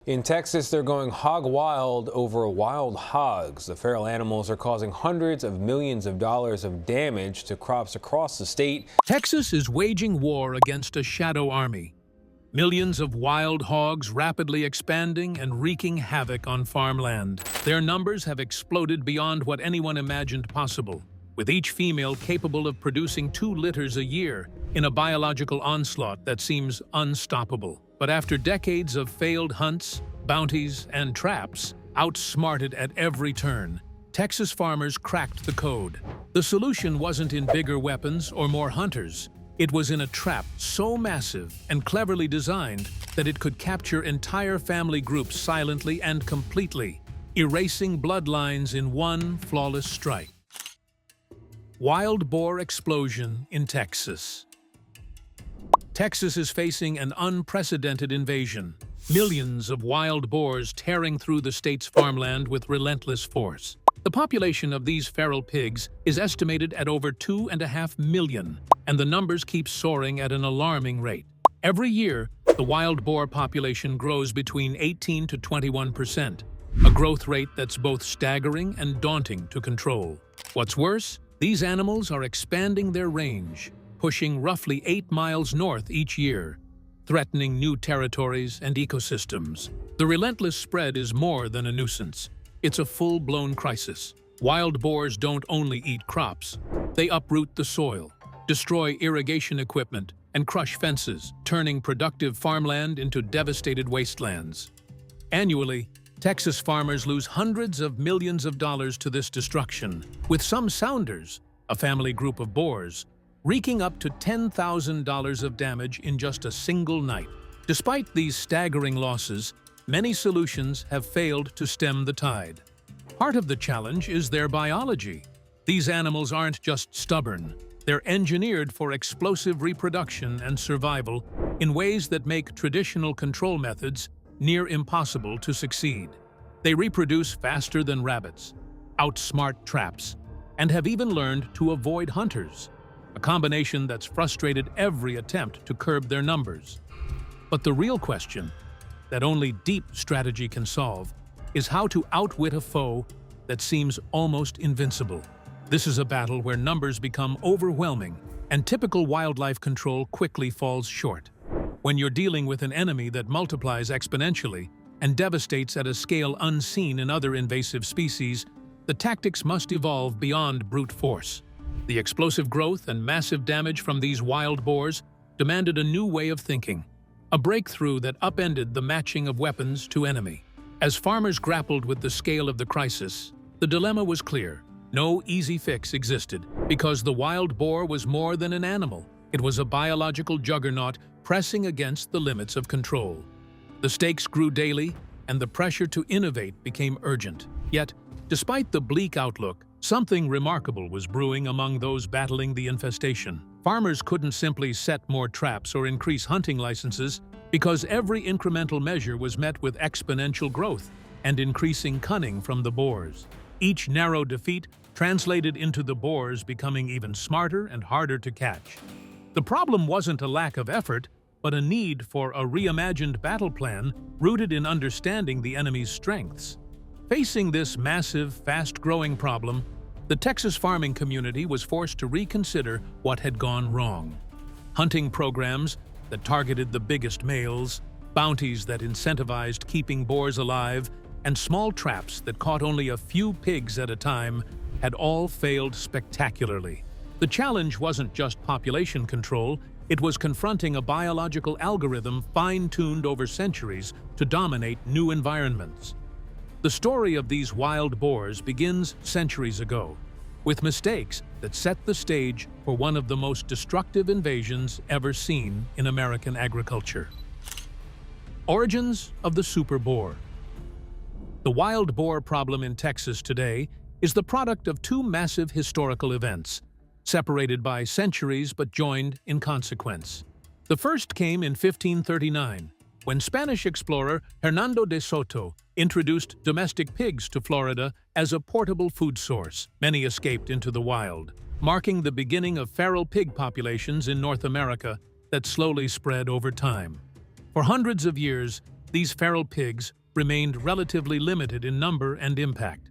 In Texas, they're going hog wild over wild hogs. The feral animals are causing hundreds of millions of dollars of damage to crops across the state. Texas is waging war against a shadow army. Millions of wild hogs rapidly expanding and wreaking havoc on farmland. Their numbers have exploded beyond what anyone imagined possible, with each female capable of producing 2 litters a year in a biological onslaught that seems unstoppable. But after decades of failed hunts, bounties, and traps, outsmarted at every turn, Texas farmers cracked the code. The solution wasn't in bigger weapons or more hunters. It was in a trap so massive and cleverly designed that it could capture entire family groups silently and completely, erasing bloodlines in one flawless strike. Wild boar explosion in Texas. Texas is facing an unprecedented invasion. Millions of wild boars tearing through the state's farmland with relentless force. The population of these feral pigs is estimated at over 2.5 million, and the numbers keep soaring at an alarming rate. Every year, the wild boar population grows between 18 to 21%, a growth rate that's both staggering and daunting to control. What's worse, these animals are expanding their range, pushing roughly 8 miles north each year, threatening new territories and ecosystems. The relentless spread is more than a nuisance. It's a full-blown crisis. Wild boars don't only eat crops. They uproot the soil, destroy irrigation equipment, and crush fences, turning productive farmland into devastated wastelands. Annually, Texas farmers lose hundreds of millions of dollars to this destruction, with some sounders, a family group of boars, wreaking up to $10,000 of damage in just a single night. Despite these staggering losses, many solutions have failed to stem the tide. Part of the challenge is their biology. These animals aren't just stubborn. They're engineered for explosive reproduction and survival in ways that make traditional control methods near impossible to succeed. They reproduce faster than rabbits, outsmart traps, and have even learned to avoid hunters, a combination that's frustrated every attempt to curb their numbers. But the real question, that only deep strategy can solve, is how to outwit a foe that seems almost invincible. This is a battle where numbers become overwhelming and typical wildlife control quickly falls short. When you're dealing with an enemy that multiplies exponentially and devastates at a scale unseen in other invasive species, the tactics must evolve beyond brute force. The explosive growth and massive damage from these wild boars demanded a new way of thinking, a breakthrough that upended the matching of weapons to enemy. As farmers grappled with the scale of the crisis, the dilemma was clear. No easy fix existed, because the wild boar was more than an animal. It was a biological juggernaut pressing against the limits of control. The stakes grew daily, and the pressure to innovate became urgent. Yet, despite the bleak outlook, something remarkable was brewing among those battling the infestation. Farmers couldn't simply set more traps or increase hunting licenses, because every incremental measure was met with exponential growth and increasing cunning from the boars. Each narrow defeat translated into the boars becoming even smarter and harder to catch. The problem wasn't a lack of effort, but a need for a reimagined battle plan rooted in understanding the enemy's strengths. Facing this massive, fast-growing problem, the Texas farming community was forced to reconsider what had gone wrong. Hunting programs that targeted the biggest males, bounties that incentivized keeping boars alive, and small traps that caught only a few pigs at a time had all failed spectacularly. The challenge wasn't just population control, it was confronting a biological algorithm fine-tuned over centuries to dominate new environments. The story of these wild boars begins centuries ago, with mistakes that set the stage for one of the most destructive invasions ever seen in American agriculture. Origins of the super boar. The wild boar problem in Texas today is the product of 2 massive historical events, separated by centuries but joined in consequence. The first came in 1539, when Spanish explorer Hernando de Soto introduced domestic pigs to Florida as a portable food source. Many escaped into the wild, marking the beginning of feral pig populations in North America that slowly spread over time. For hundreds of years, these feral pigs remained relatively limited in number and impact.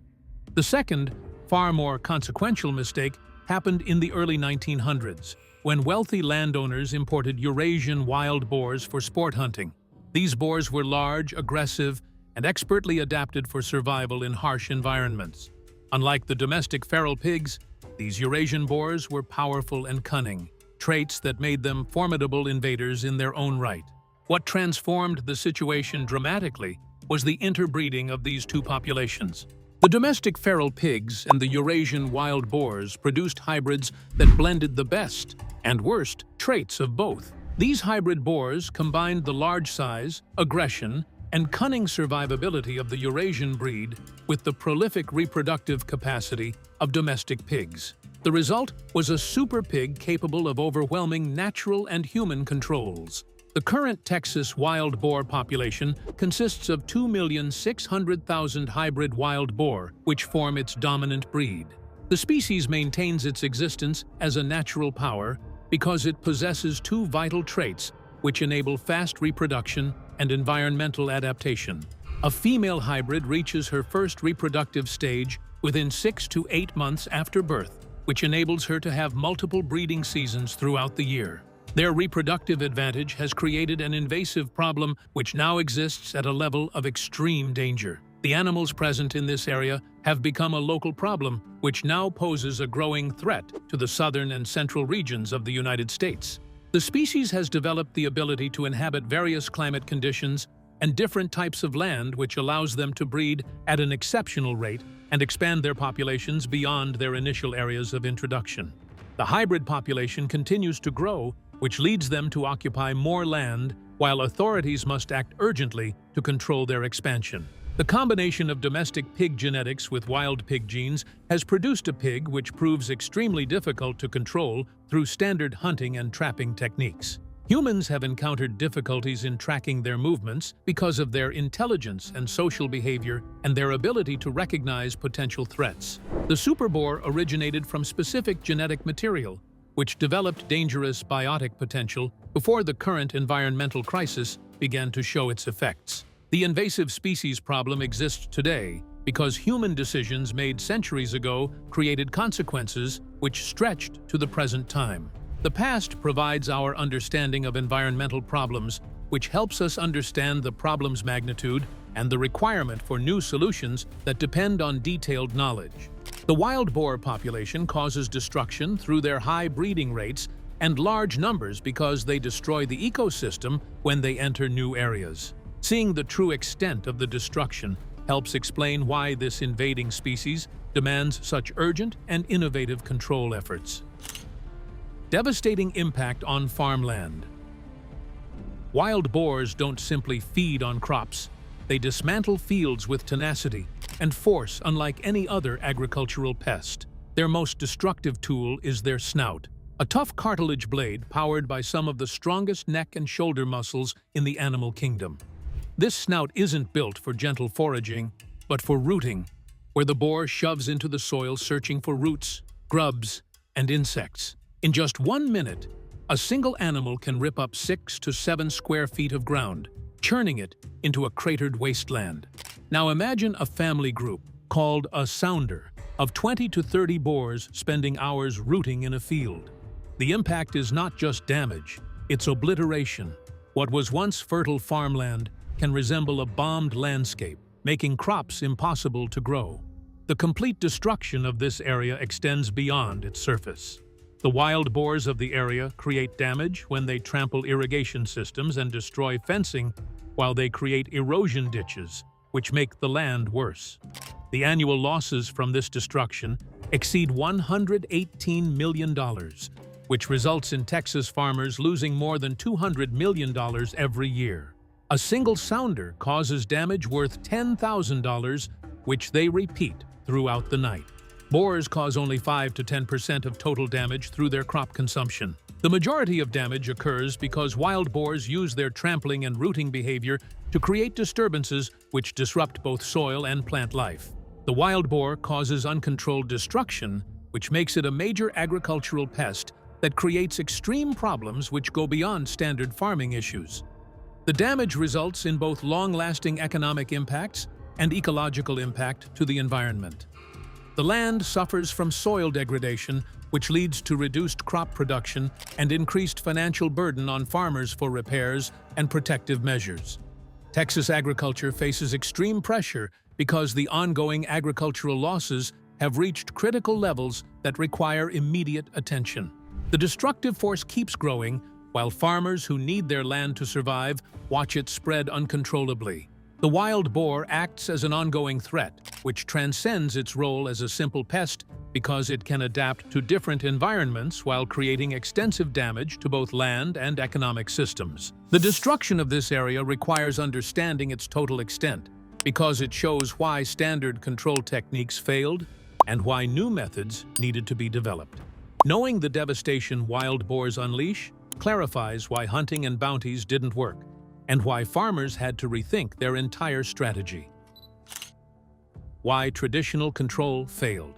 The second, far more consequential mistake happened in the early 1900s, when wealthy landowners imported Eurasian wild boars for sport hunting. These boars were large, aggressive, and expertly adapted for survival in harsh environments. Unlike the domestic feral pigs, these Eurasian boars were powerful and cunning, traits that made them formidable invaders in their own right. What transformed the situation dramatically was the interbreeding of these two populations. The domestic feral pigs and the Eurasian wild boars produced hybrids that blended the best and worst traits of both. These hybrid boars combined the large size, aggression, and cunning survivability of the Eurasian breed with the prolific reproductive capacity of domestic pigs. The result was a super pig capable of overwhelming natural and human controls. The current Texas wild boar population consists of 2,600,000 hybrid wild boar, which form its dominant breed. The species maintains its existence as a natural power because it possesses two vital traits which enable fast reproduction and environmental adaptation. A female hybrid reaches her first reproductive stage within 6 to 8 months after birth, which enables her to have multiple breeding seasons throughout the year. Their reproductive advantage has created an invasive problem which now exists at a level of extreme danger. The animals present in this area have become a local problem, which now poses a growing threat to the southern and central regions of the United States. The species has developed the ability to inhabit various climate conditions and different types of land, which allows them to breed at an exceptional rate and expand their populations beyond their initial areas of introduction. The hybrid population continues to grow, which leads them to occupy more land, while authorities must act urgently to control their expansion. The combination of domestic pig genetics with wild pig genes has produced a pig which proves extremely difficult to control through standard hunting and trapping techniques. Humans have encountered difficulties in tracking their movements because of their intelligence and social behavior and their ability to recognize potential threats. The super boar originated from specific genetic material, which developed dangerous biotic potential before the current environmental crisis began to show its effects. The invasive species problem exists today because human decisions made centuries ago created consequences which stretched to the present time. The past provides our understanding of environmental problems, which helps us understand the problem's magnitude and the requirement for new solutions that depend on detailed knowledge. The wild boar population causes destruction through their high breeding rates and large numbers because they destroy the ecosystem when they enter new areas. Seeing the true extent of the destruction helps explain why this invading species demands such urgent and innovative control efforts. Devastating impact on farmland. Wild boars don't simply feed on crops. They dismantle fields with tenacity and force unlike any other agricultural pest. Their most destructive tool is their snout, a tough cartilage blade powered by some of the strongest neck and shoulder muscles in the animal kingdom. This snout isn't built for gentle foraging, but for rooting, where the boar shoves into the soil searching for roots, grubs, and insects. In just 1 minute, a single animal can rip up 6 to 7 square feet of ground, churning it into a cratered wasteland. Now imagine a family group, called a sounder, of 20 to 30 boars spending hours rooting in a field. The impact is not just damage, it's obliteration. What was once fertile farmland can resemble a bombed landscape, making crops impossible to grow. The complete destruction of this area extends beyond its surface. The wild boars of the area create damage when they trample irrigation systems and destroy fencing, while they create erosion ditches, which make the land worse. The annual losses from this destruction exceed $118 million, which results in Texas farmers losing more than $200 million every year. A single sounder causes damage worth $10,000, which they repeat throughout the night. Boars cause only 5 to 10% of total damage through their crop consumption. The majority of damage occurs because wild boars use their trampling and rooting behavior to create disturbances which disrupt both soil and plant life. The wild boar causes uncontrolled destruction, which makes it a major agricultural pest that creates extreme problems which go beyond standard farming issues. The damage results in both long-lasting economic impacts and ecological impact to the environment. The land suffers from soil degradation, which leads to reduced crop production and increased financial burden on farmers for repairs and protective measures. Texas agriculture faces extreme pressure because the ongoing agricultural losses have reached critical levels that require immediate attention. The destructive force keeps growing, while farmers who need their land to survive watch it spread uncontrollably. The wild boar acts as an ongoing threat, which transcends its role as a simple pest because it can adapt to different environments while creating extensive damage to both land and economic systems. The destruction of this area requires understanding its total extent, because it shows why standard control techniques failed and why new methods needed to be developed. Knowing the devastation wild boars unleash clarifies why hunting and bounties didn't work, and why farmers had to rethink their entire strategy. Why traditional control failed.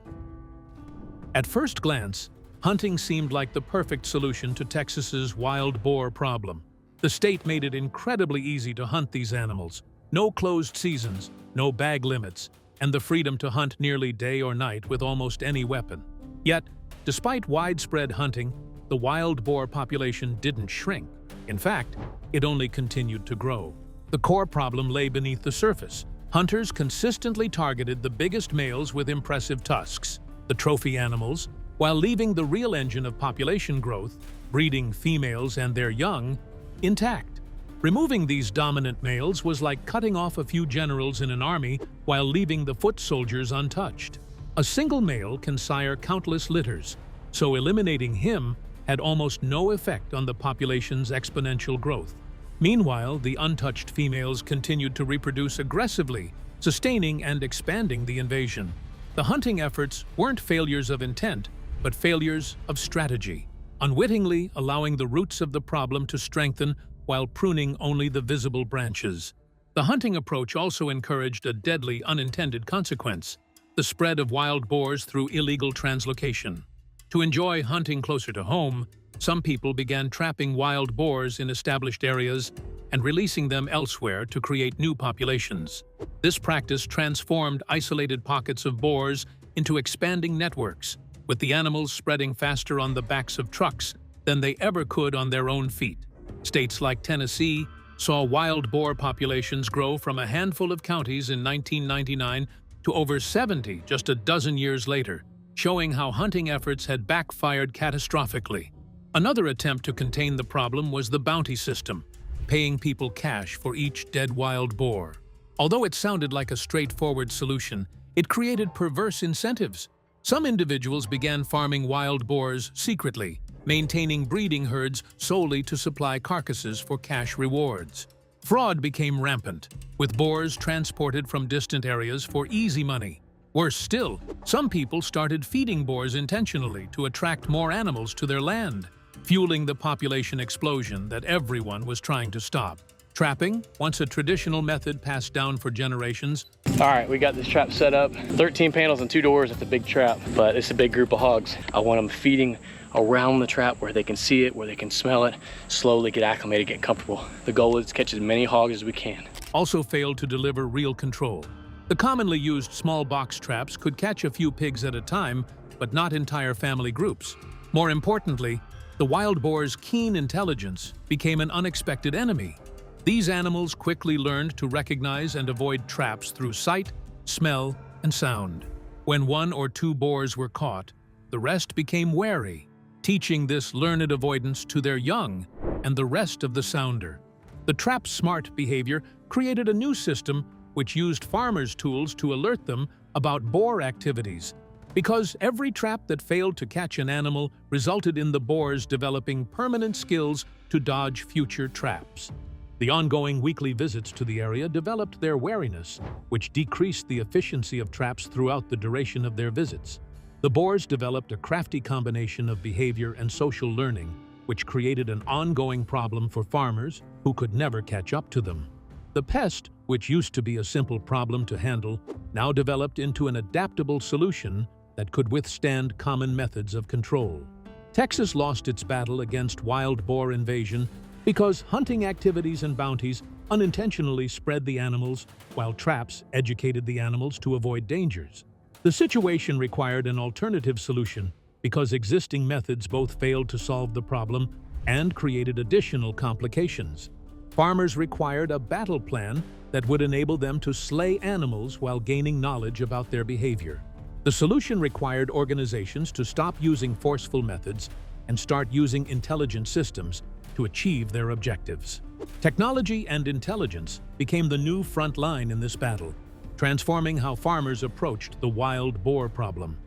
At first glance, hunting seemed like the perfect solution to Texas's wild boar problem. The state made it incredibly easy to hunt these animals. No closed seasons, no bag limits, and the freedom to hunt nearly day or night with almost any weapon. Yet, despite widespread hunting, the wild boar population didn't shrink. In fact, it only continued to grow. The core problem lay beneath the surface. Hunters consistently targeted the biggest males with impressive tusks, the trophy animals, while leaving the real engine of population growth, breeding females and their young, intact. Removing these dominant males was like cutting off a few generals in an army while leaving the foot soldiers untouched. A single male can sire countless litters, so eliminating him had almost no effect on the population's exponential growth. Meanwhile, the untouched females continued to reproduce aggressively, sustaining and expanding the invasion. The hunting efforts weren't failures of intent, but failures of strategy, unwittingly allowing the roots of the problem to strengthen while pruning only the visible branches. The hunting approach also encouraged a deadly unintended consequence: the spread of wild boars through illegal translocation. To enjoy hunting closer to home, some people began trapping wild boars in established areas and releasing them elsewhere to create new populations. This practice transformed isolated pockets of boars into expanding networks, with the animals spreading faster on the backs of trucks than they ever could on their own feet. States like Tennessee saw wild boar populations grow from a handful of counties in 1999 to over 70 just a dozen years later, showing how hunting efforts had backfired catastrophically. Another attempt to contain the problem was the bounty system, paying people cash for each dead wild boar. Although it sounded like a straightforward solution, it created perverse incentives. Some individuals began farming wild boars secretly, maintaining breeding herds solely to supply carcasses for cash rewards. Fraud became rampant, with boars transported from distant areas for easy money. Worse still, some people started feeding boars intentionally to attract more animals to their land, fueling the population explosion that everyone was trying to stop. Trapping, once a traditional method passed down for generations. All right, we got this trap set up. 13 panels and 2 doors. It's a big trap, but it's a big group of hogs. I want them feeding around the trap where they can see it, where they can smell it, slowly get acclimated, get comfortable. The goal is to catch as many hogs as we can. Also failed to deliver real control. The commonly used small box traps could catch a few pigs at a time, but not entire family groups. More importantly, the wild boar's keen intelligence became an unexpected enemy. These animals quickly learned to recognize and avoid traps through sight, smell, and sound. When 1 or 2 boars were caught, the rest became wary, teaching this learned avoidance to their young and the rest of the sounder. The trap's smart behavior created a new system which used farmers' tools to alert them about boar activities, because every trap that failed to catch an animal resulted in the boars developing permanent skills to dodge future traps. The ongoing weekly visits to the area developed their wariness, which decreased the efficiency of traps throughout the duration of their visits. The boars developed a crafty combination of behavior and social learning, which created an ongoing problem for farmers who could never catch up to them. The pest, which used to be a simple problem to handle, now developed into an adaptable solution that could withstand common methods of control. Texas lost its battle against wild boar invasion because hunting activities and bounties unintentionally spread the animals, while traps educated the animals to avoid dangers. The situation required an alternative solution because existing methods both failed to solve the problem and created additional complications. Farmers required a battle plan that would enable them to slay animals while gaining knowledge about their behavior. The solution required organizations to stop using forceful methods and start using intelligent systems to achieve their objectives. Technology and intelligence became the new front line in this battle, transforming how farmers approached the wild boar problem.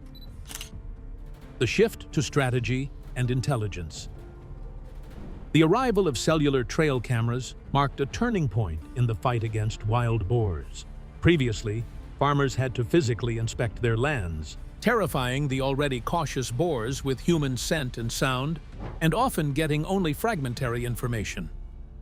The shift to strategy and intelligence. The arrival of cellular trail cameras marked a turning point in the fight against wild boars. Previously, farmers had to physically inspect their lands, terrifying the already cautious boars with human scent and sound, and often getting only fragmentary information.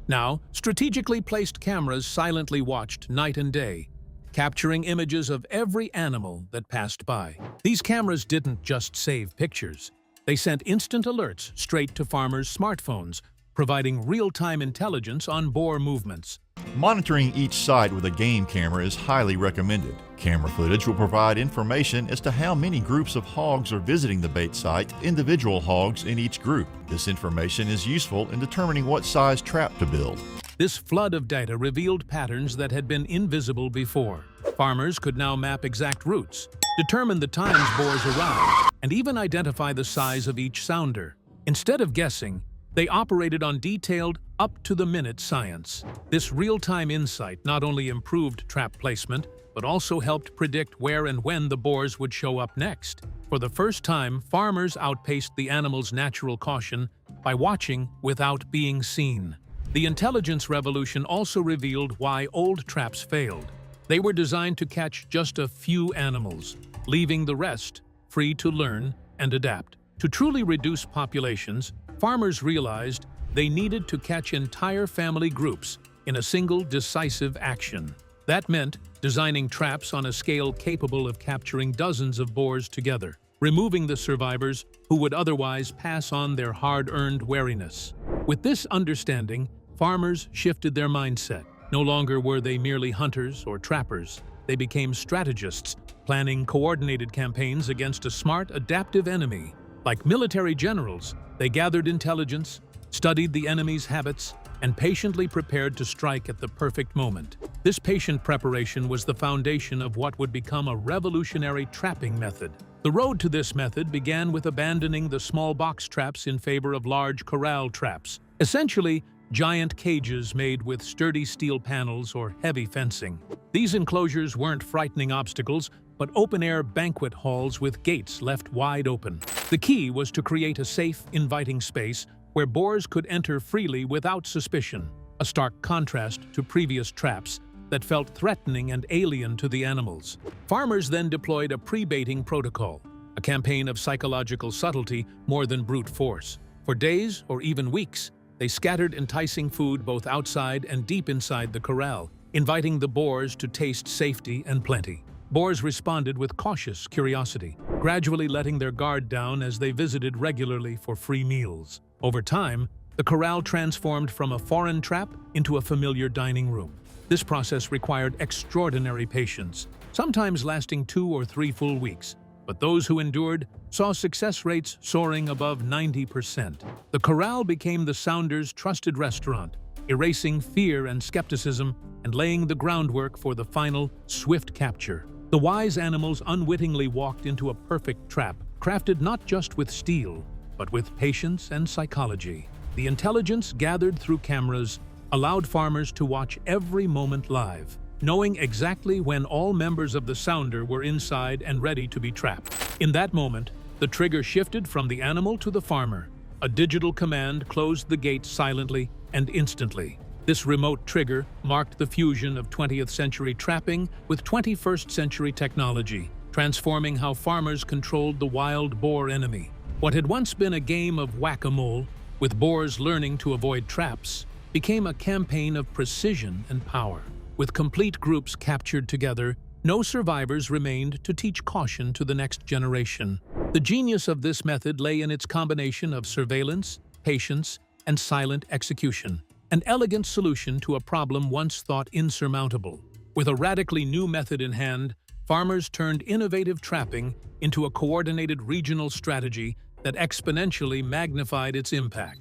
Now, strategically placed cameras silently watched night and day, capturing images of every animal that passed by. These cameras didn't just save pictures. They sent instant alerts straight to farmers' smartphones, providing real-time intelligence on boar movements. Monitoring each site with a game camera is highly recommended. Camera footage will provide information as to how many groups of hogs are visiting the bait site, individual hogs in each group. This information is useful in determining what size trap to build. This flood of data revealed patterns that had been invisible before. Farmers could now map exact routes, determine the times boars arrived, and even identify the size of each sounder. Instead of guessing, they operated on detailed, up-to-the-minute science. This real-time insight not only improved trap placement, but also helped predict where and when the boars would show up next. For the first time, farmers outpaced the animals' natural caution by watching without being seen. The intelligence revolution also revealed why old traps failed. They were designed to catch just a few animals, leaving the rest free to learn and adapt. To truly reduce populations, farmers realized they needed to catch entire family groups in a single decisive action. That meant designing traps on a scale capable of capturing dozens of boars together, removing the survivors who would otherwise pass on their hard-earned wariness. With this understanding, farmers shifted their mindset. No longer were they merely hunters or trappers. They became strategists, planning coordinated campaigns against a smart, adaptive enemy. Like military generals, they gathered intelligence, studied the enemy's habits, and patiently prepared to strike at the perfect moment. This patient preparation was the foundation of what would become a revolutionary trapping method. The road to this method began with abandoning the small box traps in favor of large corral traps, essentially giant cages made with sturdy steel panels or heavy fencing. These enclosures weren't frightening obstacles, but open-air banquet halls with gates left wide open. The key was to create a safe, inviting space where boars could enter freely without suspicion, a stark contrast to previous traps that felt threatening and alien to the animals. Farmers then deployed a pre-baiting protocol, a campaign of psychological subtlety more than brute force. For days or even weeks, they scattered enticing food both outside and deep inside the corral, inviting the boars to taste safety and plenty. Boars responded with cautious curiosity, gradually letting their guard down as they visited regularly for free meals. Over time, the corral transformed from a foreign trap into a familiar dining room. This process required extraordinary patience, sometimes lasting 2 or 3 full weeks. But those who endured saw success rates soaring above 90%. The corral became the Sounders' trusted restaurant, erasing fear and skepticism and laying the groundwork for the final, swift capture. The wise animals unwittingly walked into a perfect trap, crafted not just with steel, but with patience and psychology. The intelligence gathered through cameras allowed farmers to watch every moment live, knowing exactly when all members of the sounder were inside and ready to be trapped. In that moment, the trigger shifted from the animal to the farmer. A digital command closed the gate silently and instantly. This remote trigger marked the fusion of 20th century trapping with 21st century technology, transforming how farmers controlled the wild boar enemy. What had once been a game of whack-a-mole, with boars learning to avoid traps, became a campaign of precision and power. With complete groups captured together, no survivors remained to teach caution to the next generation. The genius of this method lay in its combination of surveillance, patience, and silent execution. an elegant solution to a problem once thought insurmountable. With a radically new method in hand, farmers turned innovative trapping into a coordinated regional strategy that exponentially magnified its impact.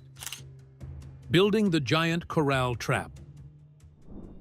Building the giant corral trap.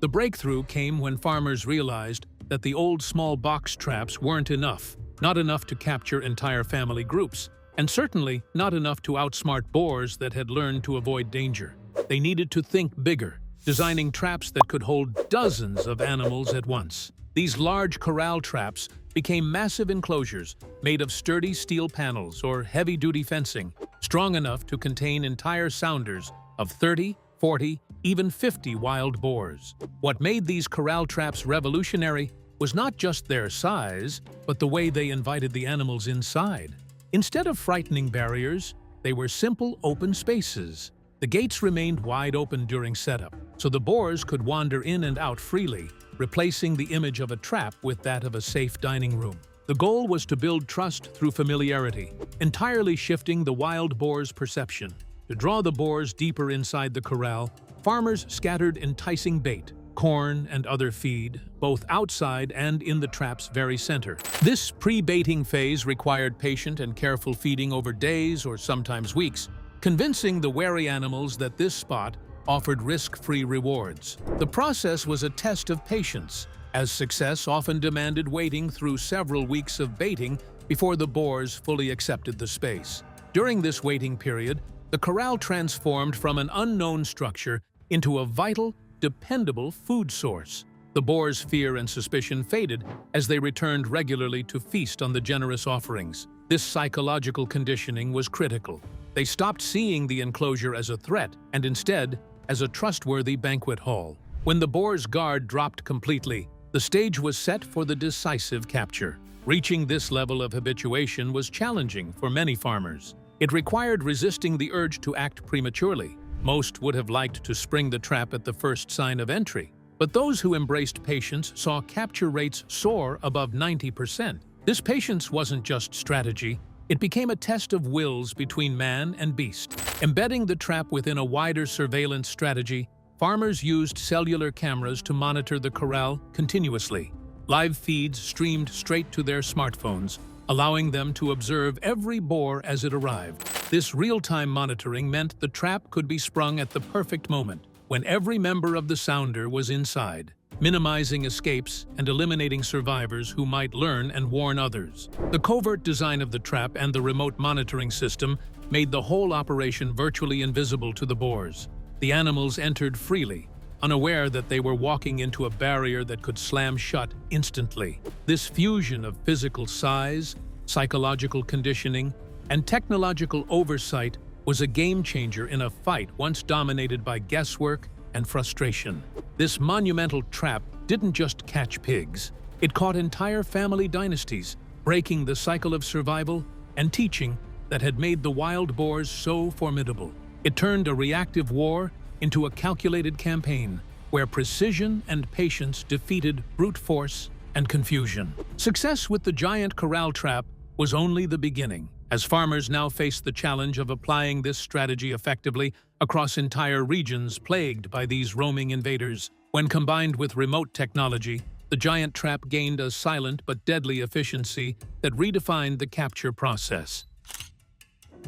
The breakthrough came when farmers realized that the old small box traps weren't enough, not enough to capture entire family groups, and certainly not enough to outsmart boars that had learned to avoid danger. They needed to think bigger, designing traps that could hold dozens of animals at once. These large corral traps became massive enclosures made of sturdy steel panels or heavy-duty fencing, strong enough to contain entire sounders of 30, 40, even 50 wild boars. What made these corral traps revolutionary was not just their size, but the way they invited the animals inside. Instead of frightening barriers, they were simple open spaces. The gates remained wide open during setup, so the boars could wander in and out freely, replacing the image of a trap with that of a safe dining room. The goal was to build trust through familiarity, entirely shifting the wild boar's perception. To draw the boars deeper inside the corral, farmers scattered enticing bait, corn, and other feed, both outside and in the trap's very center. This pre-baiting phase required patient and careful feeding over days or sometimes weeks, convincing the wary animals that this spot offered risk-free rewards. The process was a test of patience, as success often demanded waiting through several weeks of baiting before the boars fully accepted the space. During this waiting period, the corral transformed from an unknown structure into a vital, dependable food source. The boars' fear and suspicion faded as they returned regularly to feast on the generous offerings. This psychological conditioning was critical. They stopped seeing the enclosure as a threat and instead as a trustworthy banquet hall. When the boar's guard dropped completely, the stage was set for the decisive capture. Reaching this level of habituation was challenging for many farmers. It required resisting the urge to act prematurely. Most would have liked to spring the trap at the first sign of entry, but those who embraced patience saw capture rates soar above 90%. This patience wasn't just strategy, it became a test of wills between man and beast. Embedding the trap within a wider surveillance strategy, farmers used cellular cameras to monitor the corral continuously. Live feeds streamed straight to their smartphones, allowing them to observe every boar as it arrived. This real-time monitoring meant the trap could be sprung at the perfect moment, when every member of the sounder was inside, minimizing escapes and eliminating survivors who might learn and warn others. The covert design of the trap and the remote monitoring system made the whole operation virtually invisible to the boars. The animals entered freely, unaware that they were walking into a barrier that could slam shut instantly. This fusion of physical size, psychological conditioning, and technological oversight was a game-changer in a fight once dominated by guesswork and frustration. This monumental trap didn't just catch pigs, it caught entire family dynasties, breaking the cycle of survival and teaching that had made the wild boars so formidable. It turned a reactive war into a calculated campaign, where precision and patience defeated brute force and confusion. Success with the giant corral trap was only the beginning, as farmers now faced the challenge of applying this strategy effectively across entire regions plagued by these roaming invaders. When combined with remote technology, the giant trap gained a silent but deadly efficiency that redefined the capture process.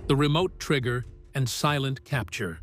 The remote trigger and silent capture.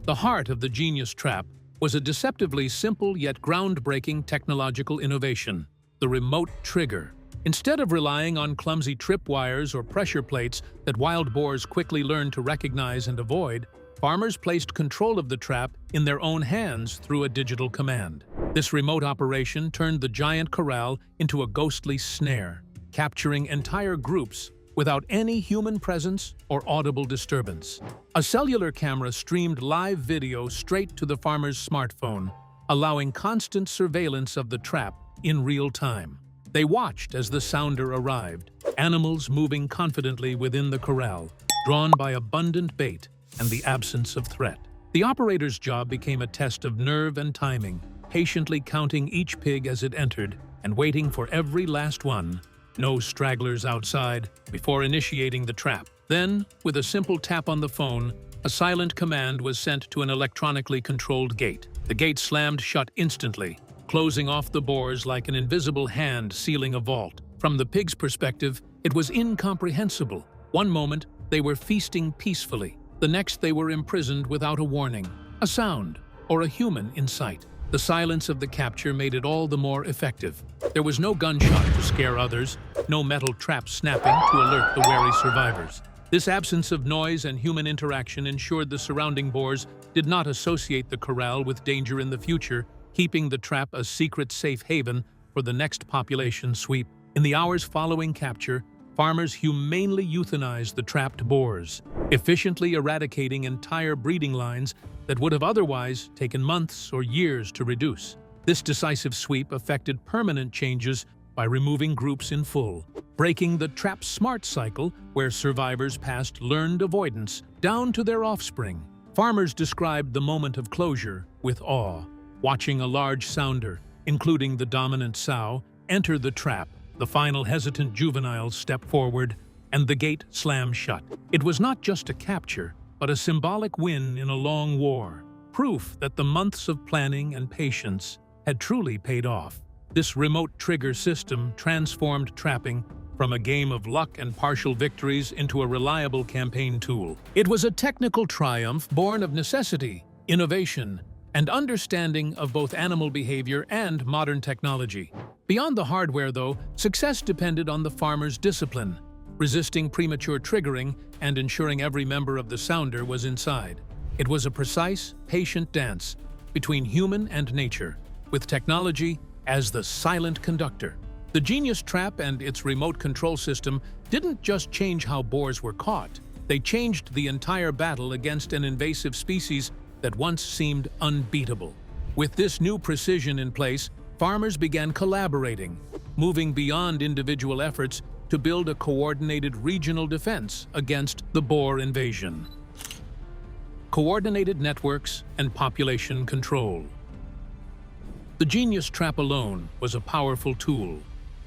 The heart of the genius trap was a deceptively simple yet groundbreaking technological innovation: the remote trigger. Instead of relying on clumsy tripwires or pressure plates that wild boars quickly learned to recognize and avoid, farmers placed control of the trap in their own hands through a digital command. This remote operation turned the giant corral into a ghostly snare, capturing entire groups without any human presence or audible disturbance. A cellular camera streamed live video straight to the farmer's smartphone, allowing constant surveillance of the trap in real time. They watched as the sounder arrived, animals moving confidently within the corral, drawn by abundant bait and the absence of threat. The operator's job became a test of nerve and timing, patiently counting each pig as it entered and waiting for every last one, no stragglers outside, before initiating the trap. Then, with a simple tap on the phone, A silent command was sent to an electronically controlled gate. The gate slammed shut instantly, closing off the boars like an invisible hand sealing a vault. From the pigs' perspective, it was incomprehensible. One moment, they were feasting peacefully. The next, they were imprisoned without a warning, a sound, or a human in sight. The silence of the capture made it all the more effective. There was no gunshot to scare others, no metal trap snapping to alert the wary survivors. This absence of noise and human interaction ensured the surrounding boars did not associate the corral with danger in the future, keeping the trap a secret safe haven for the next population sweep. In the hours following capture, farmers humanely euthanized the trapped boars, efficiently eradicating entire breeding lines that would have otherwise taken months or years to reduce. This decisive sweep effected permanent changes by removing groups in full, breaking the trap smart cycle where survivors passed learned avoidance down to their offspring. Farmers described the moment of closure with awe, watching a large sounder, including the dominant sow, enter the trap. The final hesitant juveniles step forward, and the gate slammed shut. It was not just a capture, but a symbolic win in a long war, proof that the months of planning and patience had truly paid off. This remote trigger system transformed trapping from a game of luck and partial victories into a reliable campaign tool. It was a technical triumph born of necessity, innovation, and understanding of both animal behavior and modern technology. Beyond the hardware, though, success depended on the farmer's discipline, resisting premature triggering and ensuring every member of the sounder was inside. It was a precise, patient dance between human and nature, with technology as the silent conductor. The Genius Trap and its remote control system didn't just change how boars were caught, they changed the entire battle against an invasive species that once seemed unbeatable. With this new precision in place, farmers began collaborating, moving beyond individual efforts to build a coordinated regional defense against the boar invasion. Coordinated networks and population control. The Genius Trap alone was a powerful tool,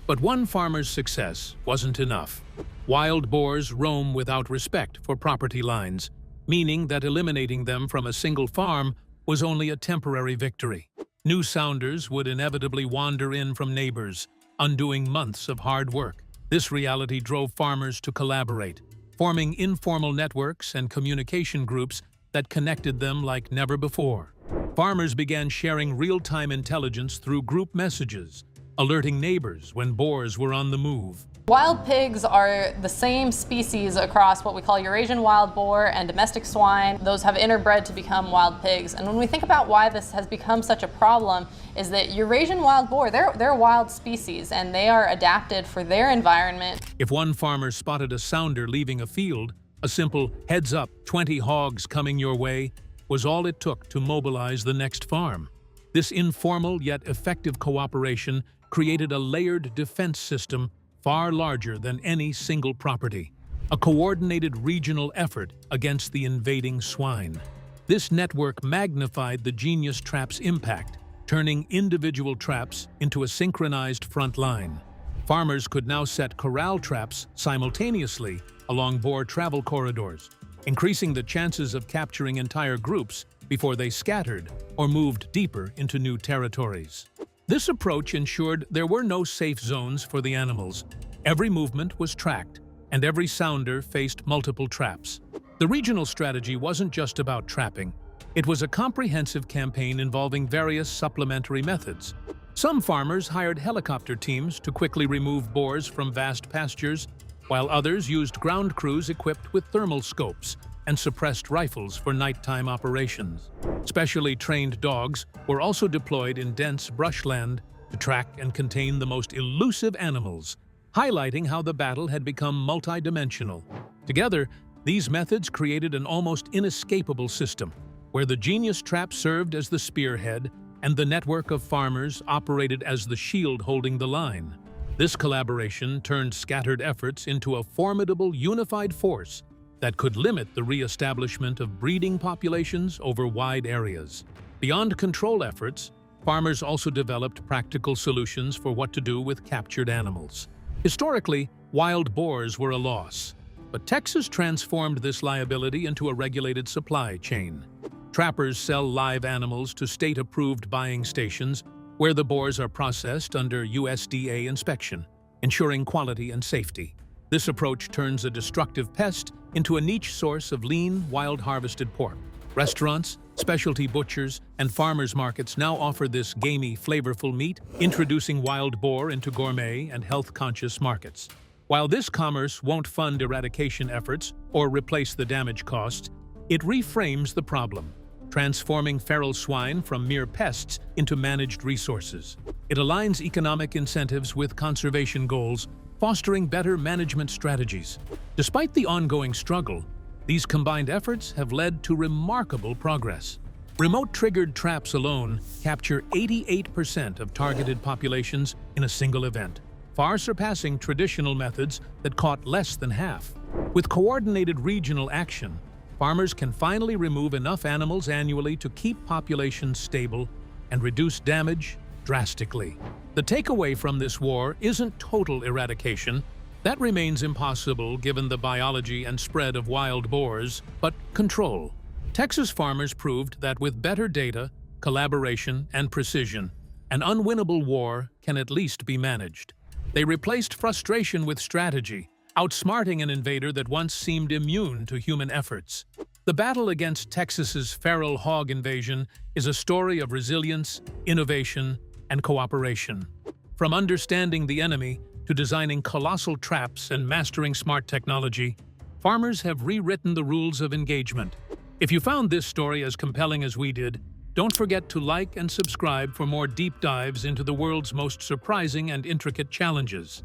but one farmer's success wasn't enough. Wild boars roam without respect for property lines, meaning that eliminating them from a single farm was only a temporary victory. New sounders would inevitably wander in from neighbors, undoing months of hard work. This reality drove farmers to collaborate, forming informal networks and communication groups that connected them like never before. Farmers began sharing real-time intelligence through group messages, alerting neighbors when boars were on the move. Wild pigs are the same species across what we call Eurasian wild boar and domestic swine. Those have interbred to become wild pigs. And when we think about why this has become such a problem, is that Eurasian wild boar, they're a wild species and they are adapted for their environment. If one farmer spotted a sounder leaving a field, a simple "heads up, 20 hogs coming your way" was all it took to mobilize the next farm. This informal yet effective cooperation created a layered defense system far larger than any single property, a coordinated regional effort against the invading swine. This network magnified the Genius Trap's impact, turning individual traps into a synchronized front line. Farmers could now set corral traps simultaneously along boar travel corridors, increasing the chances of capturing entire groups before they scattered or moved deeper into new territories. This approach ensured there were no safe zones for the animals. Every movement was tracked, and every sounder faced multiple traps. The regional strategy wasn't just about trapping. It was a comprehensive campaign involving various supplementary methods. Some farmers hired helicopter teams to quickly remove boars from vast pastures, while others used ground crews equipped with thermal scopes and suppressed rifles for nighttime operations. Specially trained dogs were also deployed in dense brushland to track and contain the most elusive animals, highlighting how the battle had become multidimensional. Together, these methods created an almost inescapable system, where the Genius Trap served as the spearhead and the network of farmers operated as the shield holding the line. This collaboration turned scattered efforts into a formidable unified force that could limit the re-establishment of breeding populations over wide areas. Beyond control efforts, farmers also developed practical solutions for what to do with captured animals. Historically, wild boars were a loss. But Texas transformed this liability into a regulated supply chain. Trappers sell live animals to state-approved buying stations where the boars are processed under USDA inspection, ensuring quality and safety. This approach turns a destructive pest into a niche source of lean, wild-harvested pork. Restaurants, specialty butchers, and farmers markets now offer this gamey, flavorful meat, introducing wild boar into gourmet and health-conscious markets. While this commerce won't fund eradication efforts or replace the damage costs, it reframes the problem, transforming feral swine from mere pests into managed resources. It aligns economic incentives with conservation goals, fostering better management strategies. Despite the ongoing struggle, these combined efforts have led to remarkable progress. Remote-triggered traps alone capture 88% of targeted populations in a single event, far surpassing traditional methods that caught less than half. With coordinated regional action, farmers can finally remove enough animals annually to keep populations stable and reduce damage drastically. The takeaway from this war isn't total eradication. That remains impossible given the biology and spread of wild boars, but control. Texas farmers proved that with better data, collaboration, and precision, an unwinnable war can at least be managed. They replaced frustration with strategy, outsmarting an invader that once seemed immune to human efforts. The battle against Texas's feral hog invasion is a story of resilience, innovation, and cooperation. From understanding the enemy to designing colossal traps and mastering smart technology, farmers have rewritten the rules of engagement. If you found this story as compelling as we did, don't forget to like and subscribe for more deep dives into the world's most surprising and intricate challenges.